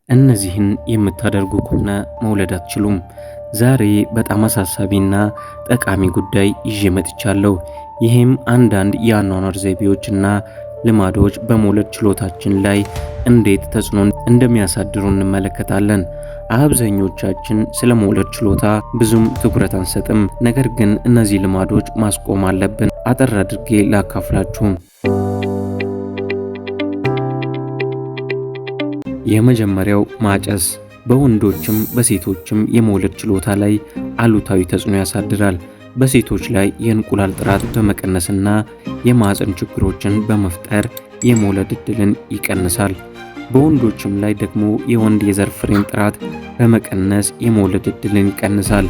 እነዚህን የምታደርጉ ከሆነ መውለድ አትችሉም። ዛሬ በጣም አሳሳቢና ጠቃሚ ጉዳይ ይዤ መጥቻለሁ። ይህም አንዳንድ የአኗኗር ዘይቤዎችና ልማዶች በመውለድ ችሎታችን ላይ እንዴት ተጽዕኖ እንደሚያሳድሩ እንመለከታለን። አብዛኞቻችን ስለ መውለድ ችሎታ ብዙም ትኩረት አንሰጥም። ነገር ግን እነዚህ ልማዶች ማስቆም አለብን። አጠር አድርጌ ላካፍላችሁ። የመጀመሪያው ማጨስ በወንዶችም በሴቶችም የመውለድ ችሎታ ላይ አሉታዊ ተጽዕኖ ያሳድራል። በሴቶች ላይ የእንቁላል ጥራት በመቀነስና የማህፀን ችግሮችን በመፍጠር የመውለድ ዕድልን ይቀንሳል። በወንዶችም ላይ ደግሞ የወንድ የዘር ፍሬን ጥራት በመቀነስ የመውለድ ዕድልን ይቀንሳል።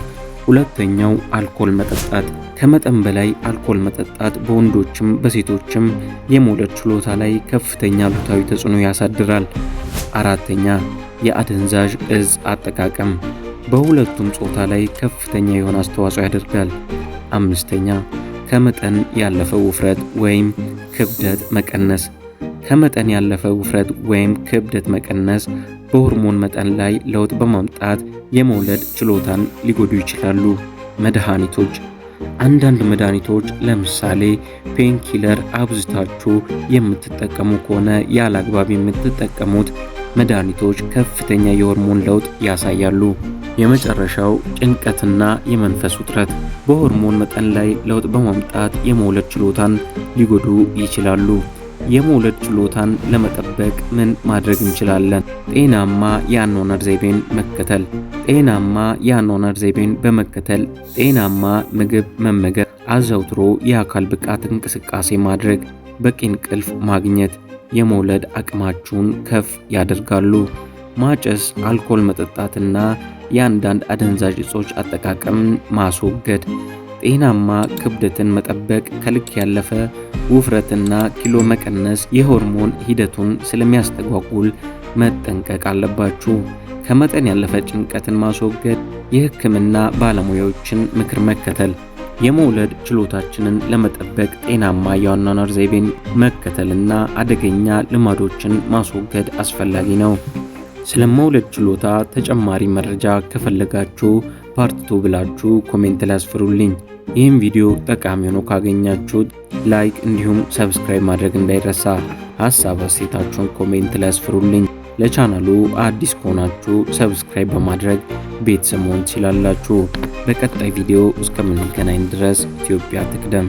ሁለተኛው አልኮል መጠጣት። ከመጠን በላይ አልኮል መጠጣት በወንዶችም በሴቶችም የመውለድ ችሎታ ላይ ከፍተኛ አሉታዊ ተጽዕኖ ያሳድራል። አራተኛ የአደንዛዥ እጽ አጠቃቀም በሁለቱም ጾታ ላይ ከፍተኛ የሆነ አስተዋጽኦ ያደርጋል። አምስተኛ ከመጠን ያለፈ ውፍረት ወይም ክብደት መቀነስ። ከመጠን ያለፈ ውፍረት ወይም ክብደት መቀነስ በሆርሞን መጠን ላይ ለውጥ በማምጣት የመውለድ ችሎታን ሊጎዱ ይችላሉ። መድኃኒቶች። አንዳንድ መድኃኒቶች ለምሳሌ ፔንኪለር አብዝታችሁ የምትጠቀሙ ከሆነ ያለአግባብ የምትጠቀሙት መድኃኒቶች ከፍተኛ የሆርሞን ለውጥ ያሳያሉ። የመጨረሻው ጭንቀትና የመንፈስ ውጥረት በሆርሞን መጠን ላይ ለውጥ በማምጣት የመውለድ ችሎታን ሊጎዱ ይችላሉ። የመውለድ ችሎታን ለመጠበቅ ምን ማድረግ እንችላለን? ጤናማ የአኗኗር ዘይቤን መከተል። ጤናማ የአኗኗር ዘይቤን በመከተል ጤናማ ምግብ መመገብ፣ አዘውትሮ የአካል ብቃት እንቅስቃሴ ማድረግ፣ በቂ እንቅልፍ ማግኘት የመውለድ አቅማችሁን ከፍ ያደርጋሉ። ማጨስ፣ አልኮል መጠጣትና የአንዳንድ አደንዛዥ እጾች አጠቃቀምን ማስወገድ፣ ጤናማ ክብደትን መጠበቅ፣ ከልክ ያለፈ ውፍረትና ኪሎ መቀነስ የሆርሞን ሂደቱን ስለሚያስተጓጉል መጠንቀቅ አለባችሁ። ከመጠን ያለፈ ጭንቀትን ማስወገድ፣ የሕክምና ባለሙያዎችን ምክር መከተል። የመውለድ ችሎታችንን ለመጠበቅ ጤናማ የአኗኗር ዘይቤን መከተልና አደገኛ ልማዶችን ማስወገድ አስፈላጊ ነው። ስለ መውለድ ችሎታ ተጨማሪ መረጃ ከፈለጋችሁ ፓርት 2 ብላችሁ ኮሜንት ላይ አስፍሩልኝ። ይህም ቪዲዮ ጠቃሚ ሆኖ ካገኛችሁት ላይክ እንዲሁም ሰብስክራይብ ማድረግ እንዳይረሳ። ሀሳብ አስተያየታችሁን ኮሜንት ላይ አስፍሩልኝ። ለቻናሉ አዲስ ከሆናችሁ ሰብስክራይብ በማድረግ ቤተሰብ መሆን ትችላላችሁ። በቀጣይ ቪዲዮ እስከምንገናኝ ድረስ ኢትዮጵያ ትቅደም።